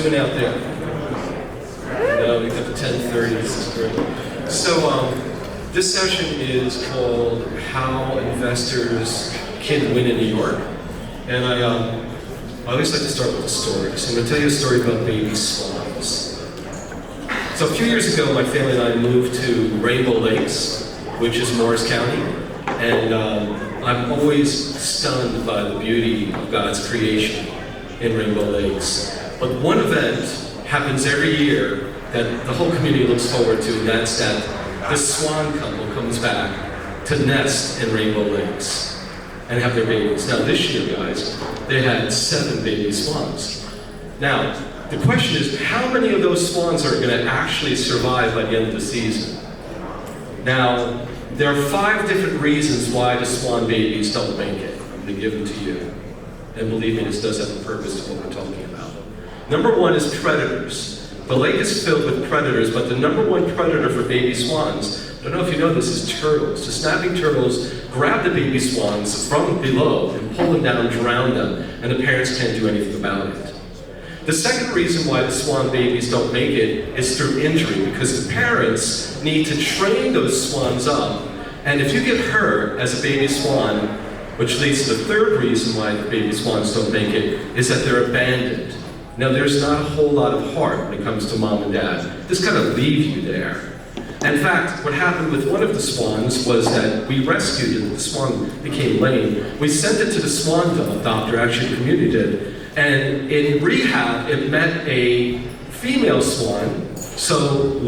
doing out there? No, we got the 10:30. This is great. So this session is called "How Investors Can Win in New York," and I always like to start with a story. So I'm going to tell you a story about baby swans. So a few years ago, my family and I moved to Rainbow Lakes, which is Morris County, and I'm always stunned by the beauty of God's creation in Rainbow Lakes. But one event happens every year that the whole community looks forward to, and that's that the swan couple comes back to nest in Rainbow Lakes and have their babies. Now this year, guys, they had 7 baby swans. Now, the question is, how many of those swans are going to actually survive by the end of the season? Now, there are 5 different reasons why the swan babies don't make it. I'm going to give them to you. And believe me, this does have a purpose to what we're talking about. Number 1 is predators. The lake is filled with predators, but the number 1 predator for baby swans, I don't know if you know this, is turtles. The snapping turtles grab the baby swans from below and pull them down, drown them, and the parents can't do anything about it. The second reason why the swan babies don't make it is through injury, because the parents need to train those swans up. And if you get hurt as a baby swan, which leads to the third reason why the baby swans don't make it, is that they're abandoned. Now, there's not a whole lot of heart when it comes to mom and dad. Just kind of leave you there. In fact, what happened with one of the swans was that we rescued it. The swan became lame. We sent it to the swan doctor, actually the community did. And in rehab, it met a female swan. So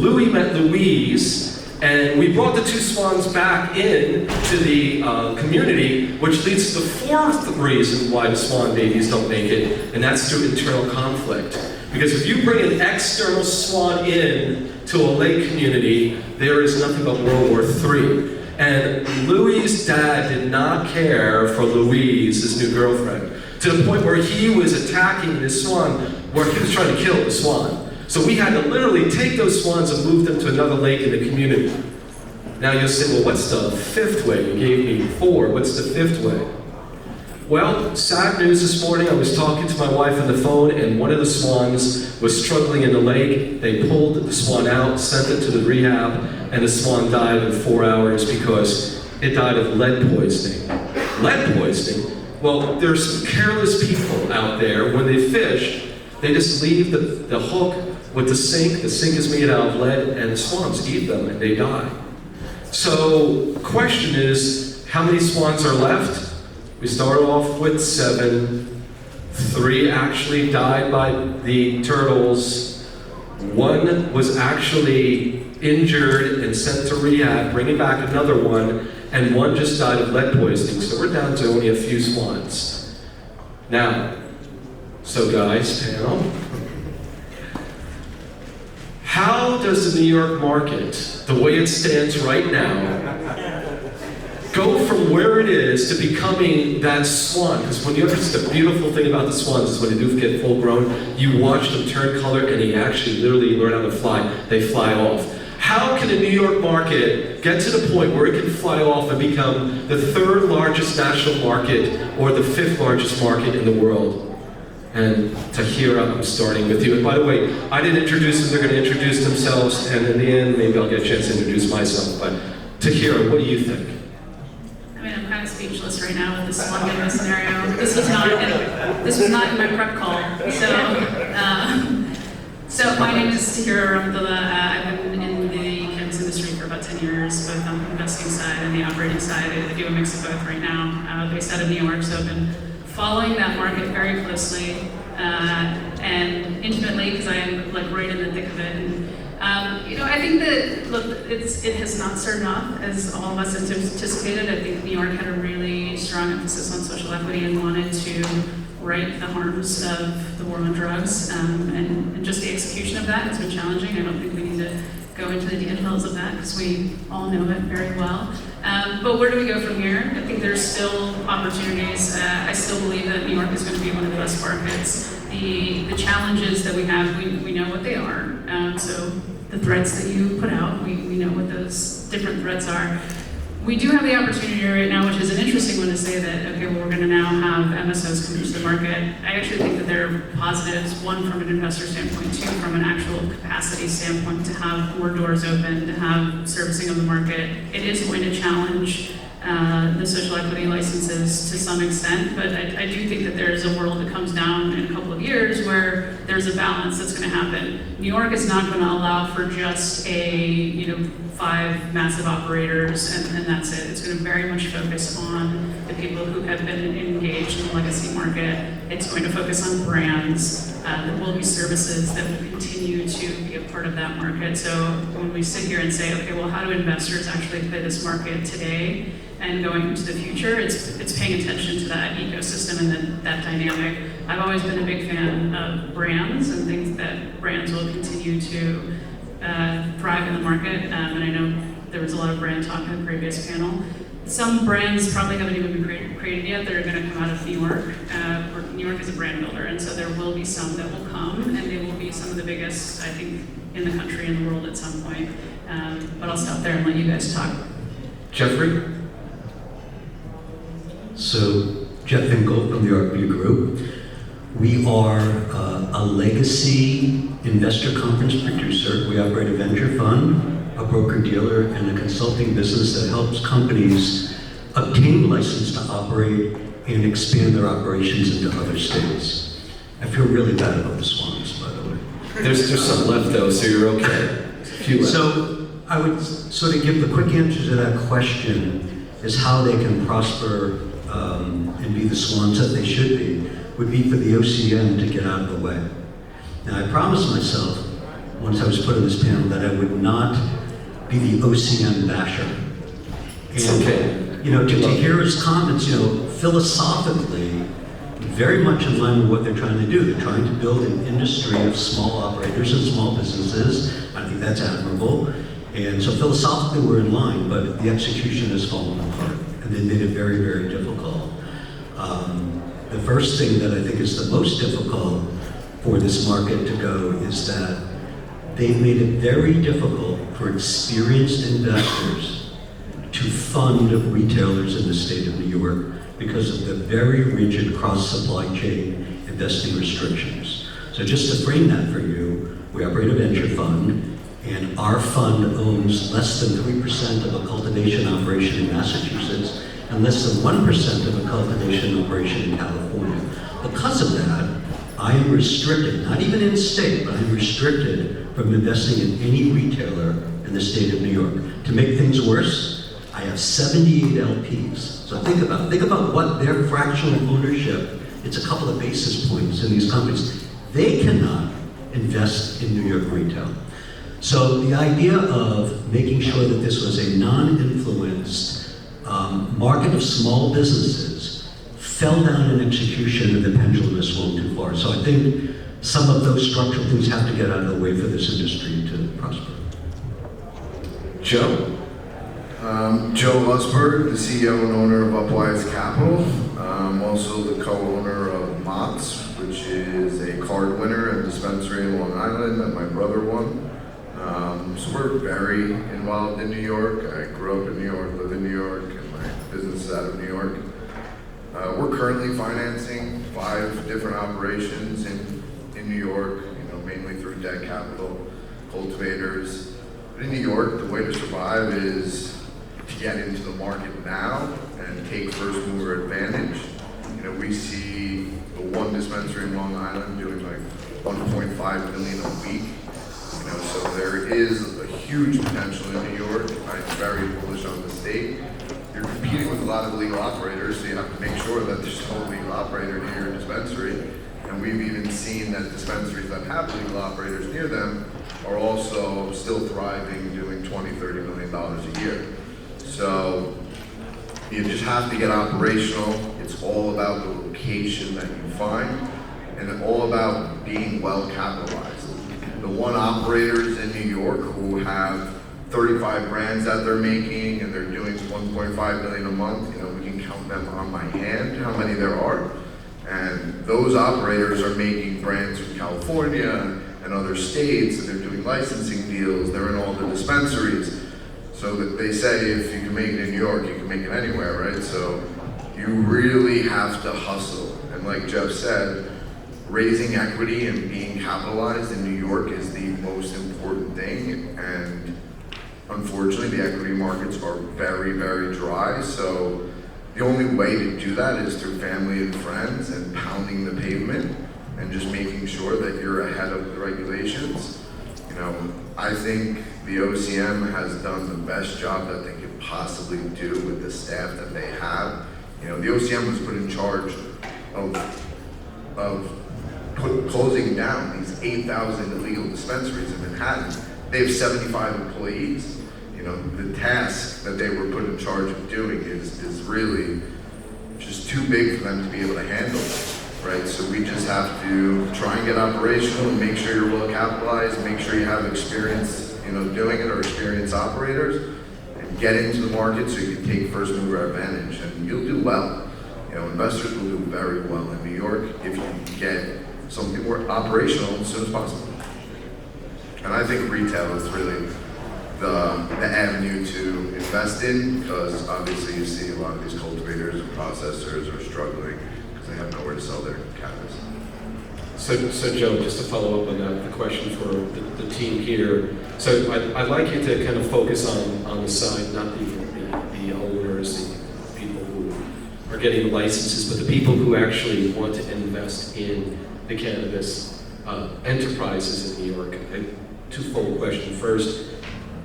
Louis met Louise, and we brought the 2 swans back in to the community, which leads to the 4th reason why the swan babies don't make it, and that's through internal conflict. Because if you bring an external swan in to a lake community, there is nothing but World War III. And Louis' dad did not care for Louise, his new girlfriend, to the point where he was attacking this swan, where he was trying to kill the swan. So we had to literally take those swans and move them to another lake in the community. Now you'll say, well, what's the 5th way? You gave me 4. What's the 5th way? Well, sad news this morning. I was talking to my wife on the phone, and one of the swans was struggling in the lake. They pulled the swan out, sent it to the rehab, and the swan died in 4 hours because it died of lead poisoning. Lead poisoning? Well, there's some careless people out there. When they fish, they just leave the hook with the sink. The sink is made out of lead, and the swans eat them, and they die. So, the question is, how many swans are left? We start off with 7. 3 actually died by the turtles. 1 was actually injured and sent to rehab, bringing back another 1, and 1 just died of lead poisoning. So we're down to only a few swans. Now, so guys, panel, how does the New York market, the way it stands right now, go from where it is to becoming that swan? Because when you the beautiful thing about the swans is when they do get full grown, you watch them turn color and they actually literally learn how to fly. They fly off. How can the New York market get to the point where it can fly off and become the 3rd largest national market or the 5th largest market in the world? And Tahira, I'm starting with you. And by the way, I didn't introduce them, they're going to introduce themselves, and in the end, maybe I'll get a chance to introduce myself. But Tahira, what do you think? I mean, I'm kind of speechless right now with this swan baby scenario. This was not in my prep call. So my name is Tahira Ramdullah. I've been in the cannabis industry for about 10 years, both on the investing side and the operating side. I do a mix of both right now, based out of New York, so I've been following that market very closely and intimately, because I am like right in the thick of it. And, I think that, look, it has not started off as all of us anticipated. I think New York had a really strong emphasis on social equity and wanted to right the harms of the war on drugs, and just the execution of that has been challenging. I don't think we need to go into the details of that because we all know it very well. But where do we go from here? I think there's still opportunities. I still believe that New York is going to be one of the best markets. The challenges that we have, we know what they are. So the threats that you put out, we know what those different threats are. We do have the opportunity right now, which is an interesting one to say that, okay, well, we're going to now have MSOs come into the market. I actually think that there are positives, one from an investor standpoint, two from an actual capacity standpoint, to have more doors open, to have servicing of the market. It is going to challenge the social equity licenses to some extent, but I do think that there's a world that comes down in a couple of years where there's a balance that's going to happen. New York is not going to allow for just a 5 massive operators and that's it. It's going to very much focus on the people who have been engaged in the legacy market. It's going to focus on brands. There will be services that will continue to be a part of that market. So when we sit here and say, okay, well, how do investors actually play this market today and going into the future, it's paying attention to that ecosystem and then that dynamic. I've always been a big fan of brands and think that brands will continue to thrive in the market. And I know there was a lot of brand talk in the previous panel. Some brands probably haven't even been created yet that are going to come out of New York. New York is a brand builder, and so there will be some that will come, and they will be some of the biggest, I think, in the country and the world at some point. But I'll stop there and let you guys talk. Jeffrey? So, Jeff Finkel from the RP Group. We are a legacy investor conference producer. We operate a venture fund, a broker-dealer, and a consulting business that helps companies obtain license to operate and expand their operations into other states. I feel really bad about the swans, by the way. There's some left though, so you're okay. So I would sort of give the quick answer to that question is how they can prosper and be the swans that they should be, would be for the OCN to get out of the way. Now I promised myself, once I was put on this panel, that I would not be the OCN basher. And, okay. To hear his comments, philosophically, very much in line with what they're trying to do. They're trying to build an industry of small operators and small businesses. I think that's admirable. And so philosophically we're in line, but the execution has fallen apart. And they made it very, very difficult. The first thing that I think is the most difficult for this market to go is that they've made it very difficult for experienced investors to fund retailers in the state of New York because of the very rigid cross-supply chain investing restrictions. So just to frame that for you, we operate a venture fund, and our fund owns less than 3% of a cultivation operation in Massachusetts and less than 1% of a cultivation operation in California. Because of that, I am restricted, not even in state, but I'm restricted from investing in any retailer in the state of New York. To make things worse, I have 78 LPs. So think about what their fractional ownership, it's a couple of basis points in these companies. They cannot invest in New York retail. So the idea of making sure that this was a non-influenced market of small businesses fell down in execution and the pendulum has swung too far. So I think some of those structural things have to get out of the way for this industry to prosper. Joe? Joe Lustberg, the CEO and owner of Upwise Capital. I'm also the co-owner of Mott's, which is a card winner and dispensary in Long Island that my brother won. So we're very involved in New York. I grew up in New York, live in New York, and my business is out of New York. We're currently financing 5 different operations in New York, mainly through debt capital, cultivators. But in New York, the way to survive is to get into the market now and take first mover advantage. We see the one dispensary in Long Island doing like 1.5 million a week. So there is a huge potential in New York. I'm very bullish on the state. You're competing with a lot of legal operators, so you have to make sure that there's no legal operator near your dispensary. And we've even seen that dispensaries that have legal operators near them are also still thriving, doing $20–30 million a year. So you just have to get operational. It's all about the location that you find, and all about being well capitalized. The one operators in New York who have 35 brands that they're making and they're doing 1.5 million a month, we can count them on my hand how many there are. And those operators are making brands in California and other states, and they're doing licensing deals, they're in all the dispensaries. So that they say if you can make it in New York, you can make it anywhere, right? So you really have to hustle. And like Jeff said, raising equity and being capitalized in New York is the most important thing. And unfortunately, the equity markets are very, very dry. So the only way to do that is through family and friends and pounding the pavement and just making sure that you're ahead of the regulations. You know, I think the OCM has done the best job that they could possibly do with the staff that they have. You know, the OCM was put in charge of closing down these 8,000 illegal dispensaries in Manhattan. They have 75 employees. You know, the task that they were put in charge of doing is really just too big for them to be able to handle, right? So we just have to try and get operational and make sure you're well capitalized, make sure you have experience, you know, doing it, or experienced operators, and get into the market so you can take first mover advantage, and you'll do well. You know, investors will do very well in New York if you get something more operational as soon as possible. And I think retail is really the avenue to invest in, because obviously you see a lot of these cultivators and processors are struggling because they have nowhere to sell their cannabis. So Joe, just to follow up on that, the question for the team here. So I'd like you to kind of focus on the side, not the owners, the people who are getting the licenses, but the people who actually want to invest in the cannabis enterprises in New York. A twofold question. First,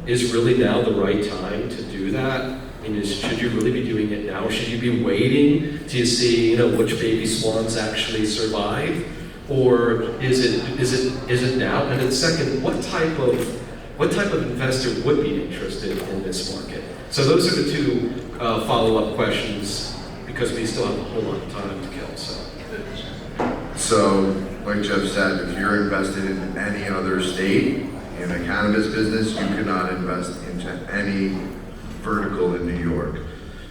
is really now the right time to do that? I mean, should you really be doing it now? Should you be waiting to see, you know, which baby swans actually survive, or is it now? And then second, what type of investor would be interested in this market? So those are the two follow-up questions, because we still have a whole lot of time to kill. So, like Jeff said, if you're invested in any other state in the cannabis business, you cannot invest into any vertical in New York.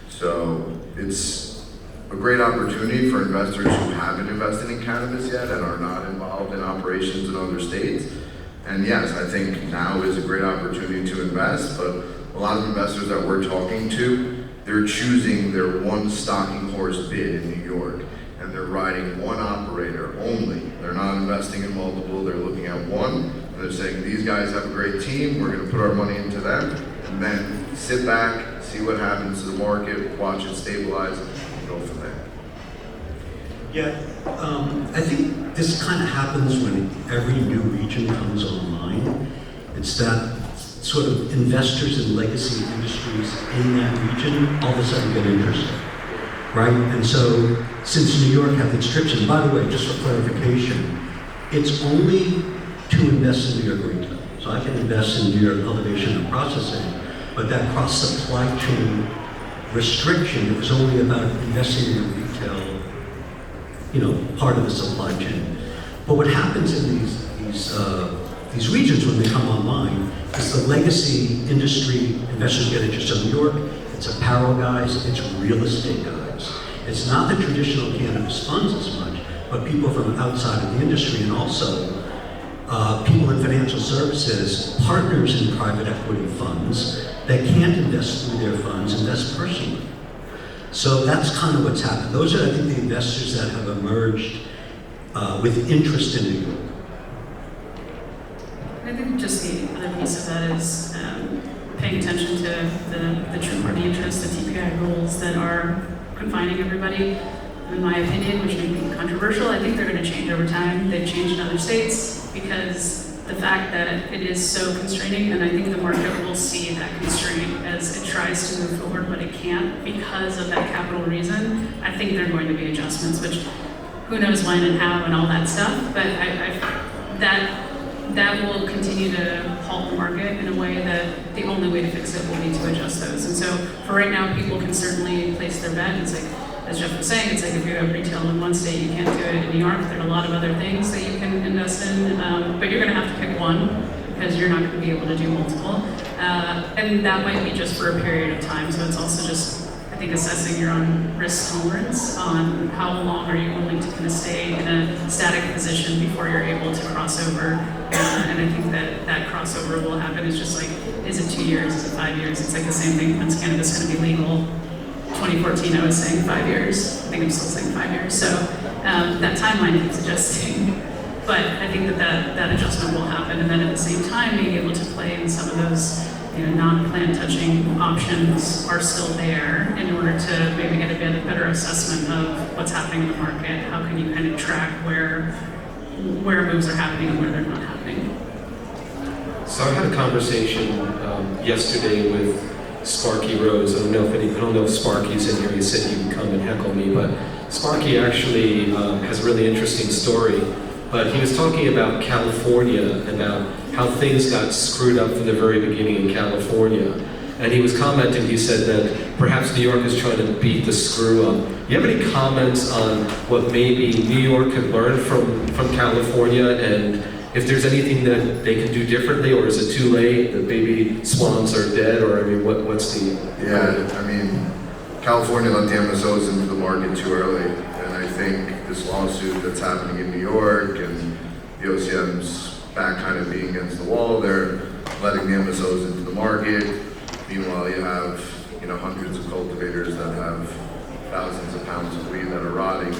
So it's a great opportunity for investors who haven't invested in cannabis yet and are not involved in operations in other states. And yes, I think now is a great opportunity to invest, but a lot of investors that we're talking to, they're choosing their one stalking horse bid in New York, and they're riding one operator only. They're not investing in multiple, they're looking at one, and they're saying, these guys have a great team, we're gonna put our money into them, and then sit back, see what happens to the market, watch it stabilize, and go from there. Yeah, I think this kind of happens when every new region comes online. It's that sort of investors in legacy industries in that region all of a sudden get interested, right? And so, since New York had the restriction, by the way, just for clarification, it's only to invest in New York retail. So I can invest in New York cultivation and processing, but that cross-supply chain restriction was only about investing in the retail, part of the supply chain. But what happens in these regions when they come online is the legacy industry investors get interested in New York. It's apparel guys, it's real estate guys. It's not the traditional cannabis funds as much, but people from outside of the industry, and also people in financial services, partners in private equity funds that can't invest through their funds, invest personally. So that's kind of what's happened. Those are, I think, the investors that have emerged with interest in New York. I think just the other piece of that is paying attention to the true party interests, the TPI rules that are confining everybody. In my opinion, which may be controversial, I think they're going to change over time. They've changed in other states because the fact that it is so constraining, and I think the market will see that constraint as it tries to move forward, but it can't because of that capital reason. I think there are going to be adjustments, which who knows when and how and all that stuff, but that will continue to halt the market in a way that the only way to fix it will be to adjust those. And so for right now, people can certainly place their bet. It's like, as Jeff was saying, it's like if you have retail in one state, you can't do it in New York. There are a lot of other things that you can invest in, but you're gonna have to pick one because you're not gonna be able to do multiple. And that might be just for a period of time. So it's also just, I think assessing your own risk tolerance on how long are you willing to kind of stay in a static position before you're able to cross over. And I think that crossover will happen. It's just like, is it 2 years? Is it 5 years? It's like the same thing. When's cannabis going to be legal? 2014, I was saying 5 years. I think I'm still saying 5 years. So that timeline keeps adjusting. But I think that adjustment will happen. And then at the same time, being able to play in some of those non-plant touching options are still there in order to maybe get a better assessment of what's happening in the market. How can you kind of track where moves are happening and where they're not happening? So I had a conversation yesterday with Sparky Rose. I don't know if Sparky's in here. He said he would come and heckle me, but Sparky actually has a really interesting story. But he was talking about California, about how things got screwed up from the very beginning in California. And he was commenting, he said that perhaps New York is trying to beat the screw up. Do you have any comments on what maybe New York could learn from California, and if there's anything that they can do differently, or is it too late, the baby swans are dead, or I mean, what's the... Yeah, I mean, California let the MSOs into the market too early, and I think this lawsuit that's happening in New York and the OCM's back kind of being against the wall, they're letting the MSOs into the market. Meanwhile, you have hundreds of cultivators that have thousands of pounds of weed that are rotting.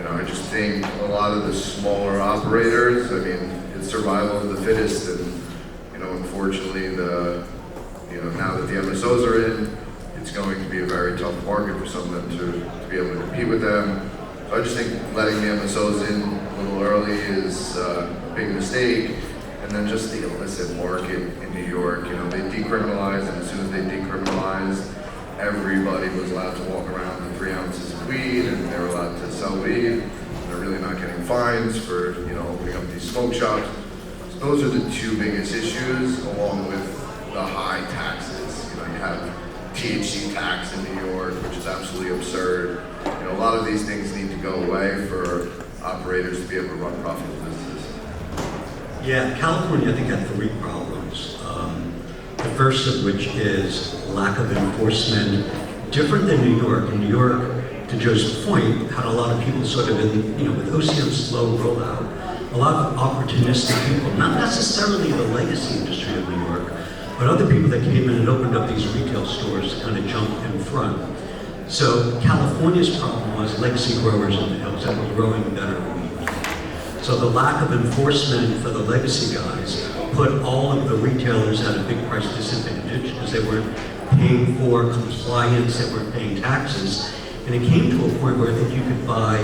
I just think a lot of the smaller operators, I mean, it's survival of the fittest, and unfortunately, now that the MSOs are in, it's going to be a very tough market for some of them to be able to compete with them. So I just think letting the MSOs in a little early is a big mistake. And then just the illicit market in New York, they decriminalized, and as soon as they decriminalized, everybody was allowed to walk around with 3 ounces of weed, and they were allowed to sell weed. They're really not getting fines for opening up these smoke shops. So those are the two biggest issues, along with the high taxes. You have THC tax in New York, which is absolutely absurd. A lot of these things need to go away for operators to be able to run profitable businesses. Yeah, California, I think, had 3 problems. The first of which is lack of enforcement, different than New York. In New York, to Joe's point, had a lot of people sort of with OCM's slow rollout, a lot of opportunistic people, not necessarily the legacy industry of New York, but other people that came in and opened up these retail stores to kind of jump in front. So California's problem was legacy growers in the hills that were growing better weed. So the lack of enforcement for the legacy guys put all of the retailers at a big price disadvantage because they weren't paying for compliance, they weren't paying taxes. And it came to a point where I think you could buy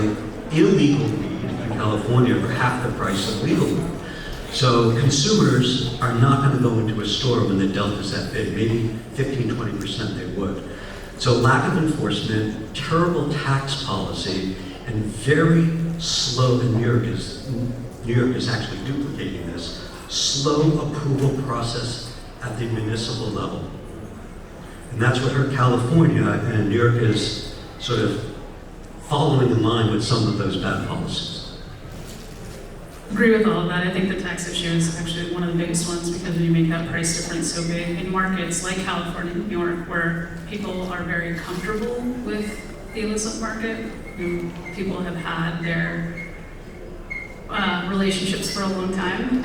illegal weed in California for half the price of legal weed. So consumers are not going to go into a store when the delta's that big. Maybe 15-20% they would. So lack of enforcement, terrible tax policy, and very slow, and New York is actually duplicating this, slow approval process at the municipal level. And that's what hurt California, and New York is sort of following in line with some of those bad policies. Agree with all of that. I think the tax issue is actually one of the biggest ones because when you make that price difference so big in markets like California and New York, where people are very comfortable with the illicit market, and people have had their relationships for a long time.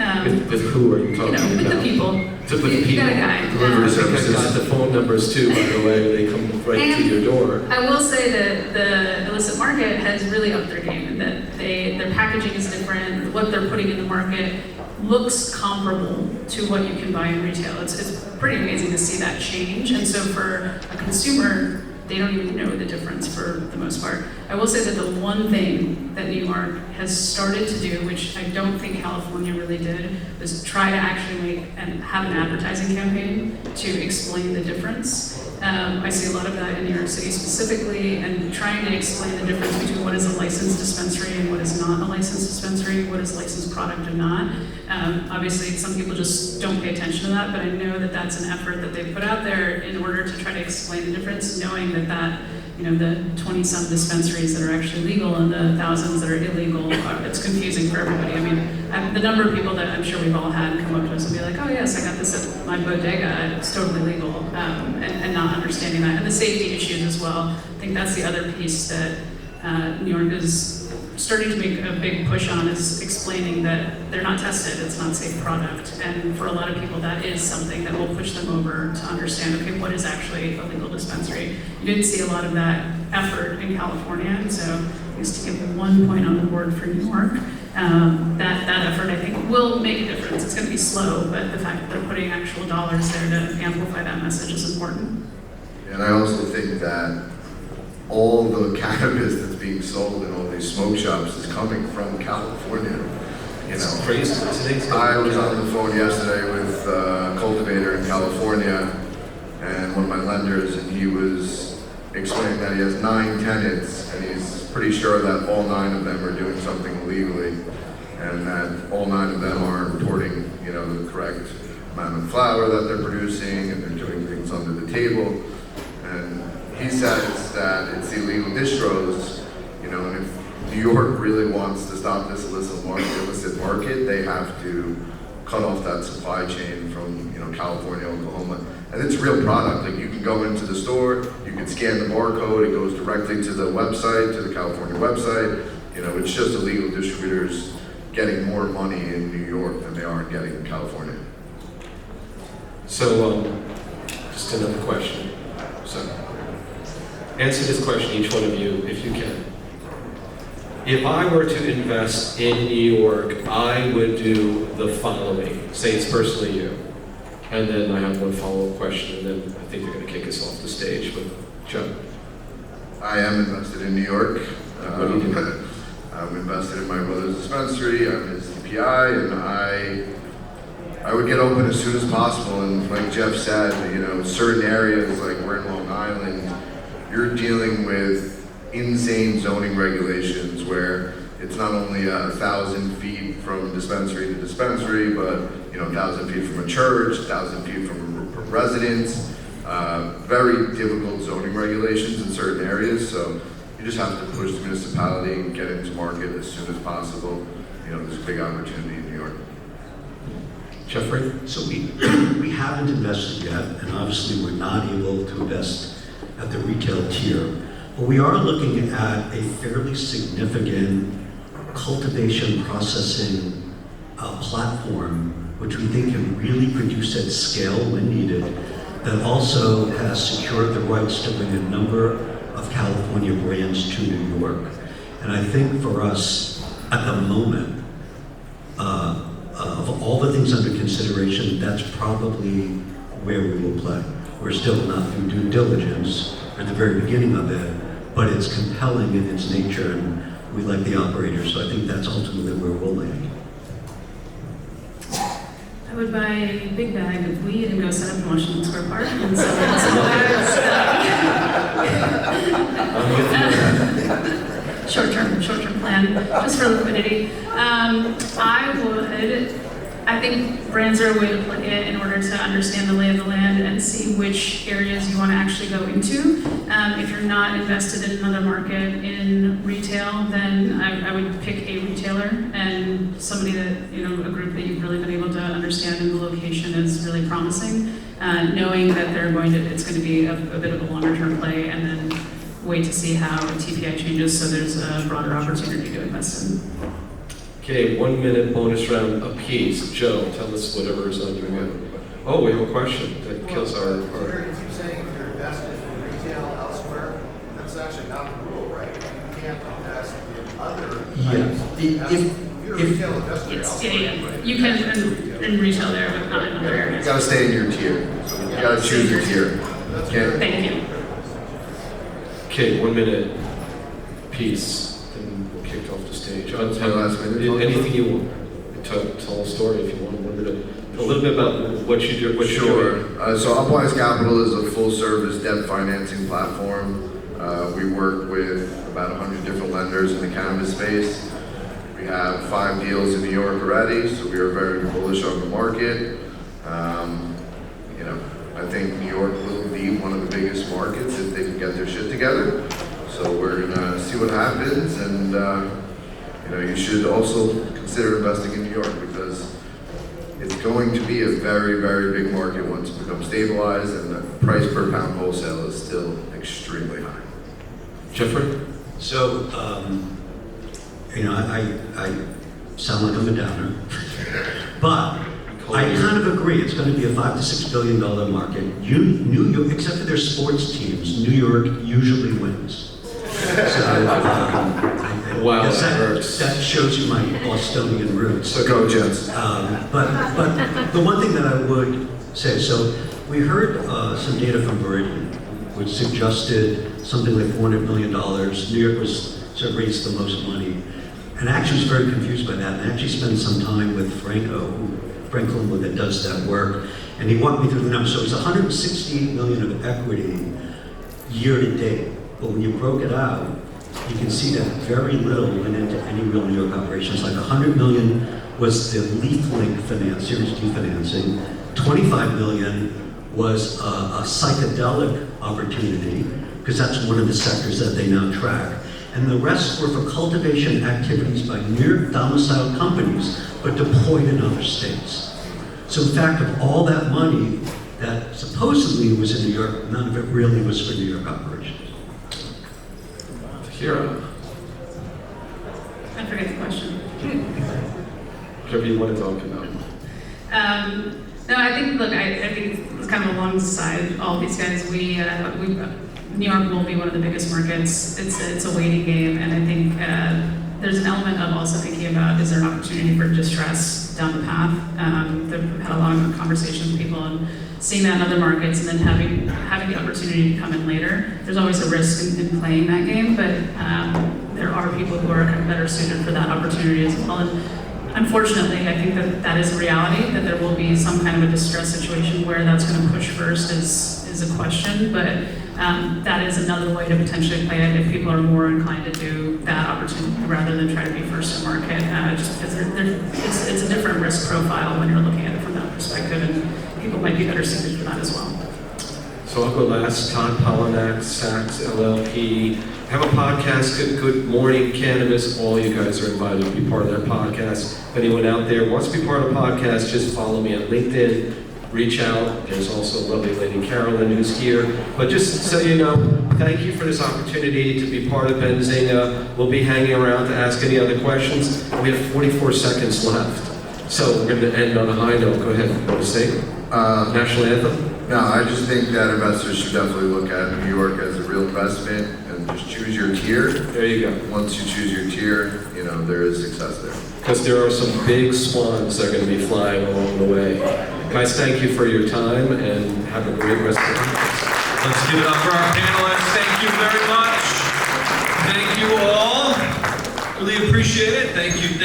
With who are you talking about? With the people. With the people. You got a guy. I got the phone numbers too, by the way. They come right to your door. I will say that the illicit market has really upped their game, and that their packaging is different. What they're putting in the market looks comparable to what you can buy in retail. It's pretty amazing to see that change. And so for a consumer, they don't even know the difference for the most part. I will say that the one thing that New York has started to do, which I don't think California really did, was try to actually have an advertising campaign to explain the difference. I see a lot of that in New York City specifically, and trying to explain the difference between what is a licensed dispensary and what is not a licensed dispensary, what is licensed product and not. Obviously, some people just don't pay attention to that, but I know that that's an effort that they put out there in order to try to explain the difference, knowing that the 20-some dispensaries that are actually legal and the thousands that are illegal. It's confusing for everybody. I mean, the number of people that I'm sure we've all had come up to us and be like, oh yes, I got this at my bodega, it's totally legal, and not understanding that. And the safety issues as well. I think that's the other piece that New York is starting to make a big push on, is explaining that they're not tested, it's not a safe product. And for a lot of people, that is something that will push them over to understand, okay, what is actually a legal dispensary? You didn't see a lot of that effort in California, and so just to give 1 point on the board for New York, that effort, I think, will make a difference. It's going to be slow, but the fact that they're putting actual dollars there to amplify that message is important. And I also think that all the cannabis that's being sold in all these smoke shops is coming from California. It's crazy. I was on the phone yesterday with a cultivator in California and one of my lenders, and he was explaining that he has 9 tenants, and he's pretty sure that all 9 of them are doing something illegally, and that all 9 of them are reporting, the correct amount of flour that they're producing, and they're doing things under the table. And he says that it's illegal distros, and if New York really wants to stop this illicit market, they have to cut off that supply chain from, California, Oklahoma. And it's a real product. Like, you can go into the store, you can scan the barcode, it goes directly to the website, to the California website. It's just illegal distributors getting more money in New York than they are getting in California. So, just another question. So, answer this question, each one of you, if you can. If I were to invest in New York, I would do the following. Say it's personally you. And then I have one follow-up question, and then I think they're going to kick us off the stage with Joe. I am invested in New York. What do you do? I'm invested in my brother's dispensary. I'm his CPI, and I would get open as soon as possible. And like Jeff said, certain areas, like we're in Long Island, you're dealing with insane zoning regulations where it's not only 1,000 feet from dispensary to dispensary, but 1,000 feet from a church, 1,000 feet from a residence. Very difficult zoning regulations in certain areas, so you just have to push the municipality and get into market as soon as possible. There's a big opportunity in New York. Jeffrey? So we haven't invested yet, and obviously we're not able to invest at the retail tier. But we are looking at a fairly significant cultivation processing platform, which we think can really produce at scale when needed, that also has secured the rights to bring a number of California brands to New York. And I think for us, at the moment, of all the things under consideration, that's probably where we will play. We're still not through due diligence at the very beginning of it, but it's compelling in its nature, and we like the operators, so I think that's ultimately where we'll land. I would buy a big bag of weed and go set up in Washington Square Park and sell it. Short-term plan, just for liquidity. I think brands are a way to play it in order to understand the lay of the land and see which areas you want to actually go into. If you're not invested in another market in retail, then I would pick a retailer and somebody that, a group that you've really been able to understand, and the location is really promising, knowing that it's going to be a bit of a longer term play, and then wait to see how TPI changes so there's a broader opportunity to invest in. Okay, 1 minute bonus round apiece. Joe, tell us whatever is on your mind. Oh, we have a question that kills our... You keep saying if you're invested in retail elsewhere, that's actually not the rule, right? You can't invest in other items. If you're a retail investor elsewhere. Yeah. You can in retail there, but not in other You areas. gotta stay in your tier. So you gotta choose your tier. Thank you. Okay, 1 minute piece. Then we'll kick off the stage. last minute. Anything you want. Tell a story if you want. 1 minute. A little bit about what you do. What you're doing. Sure. So Upwise Capital is a full-service debt financing platform. We work with about 100 different lenders in the cannabis space. We have 5 deals in New York already, so we are very bullish on the market. I think New York will be one of the biggest markets if they can get their shit together. So we're gonna see what happens, and you should also consider investing in New York because it's going to be a very, very big market once it becomes stabilized, and the price per pound wholesale is still extremely high. Jeffrey? So, I sound like I'm a downer, but I kind of agree. It's going to be a $5 to $6 billion market. New York, except for their sports teams, New York usually wins. So, Wow, guess that hurts. that shows you my Bostonian roots. So go Jets. But the one thing that I would say, so we heard some data from Meridian, which suggested something like $400 million. New York raised the most money. And I actually was very confused by that. And I actually spent some time with Frank Linwood that does that work. And he walked me through the numbers. So it was 168 million of equity year to date. But when you broke it out, you can see that very little went into any real New York operations. Like 100 million was the LeafLink finance, Series D financing. 25 million was a psychedelic opportunity, because that's one of the sectors that they now track. And the rest were for cultivation activities by New York domiciled companies, but deployed in other states. So in fact, of all that money that supposedly was in New York, none of it really was for New York operations. Kira? I forget the question. Whatever you want to talk about. No, I think, look, I think it's kind of alongside all these guys. New York will be one of the biggest markets. It's a waiting game, and I think there's an element of also thinking about, is there an opportunity for distress down the path? I've had a lot of conversations with people and seeing that in other markets, and then having the opportunity to come in later. There's always a risk in playing that game, but there are people who are kind of better suited for that opportunity as well. And unfortunately, I think that is a reality, that there will be some kind of a distress situation. Where that's going to push first is a question, but that is another way to potentially play it if people are more inclined to do that opportunity rather than try to be first to market, just because it's a different risk profile when you're looking at it from that perspective, and people might be better suited for that as well. So I'll go last. Todd Polinack, Sachs LLP. Have a podcast, Good Morning Cannabis. All you guys are invited to be part of that podcast. If anyone out there wants to be part of the podcast, just follow me on LinkedIn. Reach out. There's also a lovely lady, Carolyn, who's here. But just so you know, thank you for this opportunity to be part of Benzinga. We'll be hanging around to ask any other questions. We have 44 seconds left. So we're going to end on a high note. Go ahead. You want to say national anthem? No, I just think that investors should definitely look at New York as a real investment and just choose your tier. There you go. Once you choose your tier, there is success there. Because there are some big swans that are going to be flying along the way. Guys, thank you for your time and have a great rest of the day. Let's give it up for our panelists. Thank you very much. Thank you all. Really appreciate it. Thank you.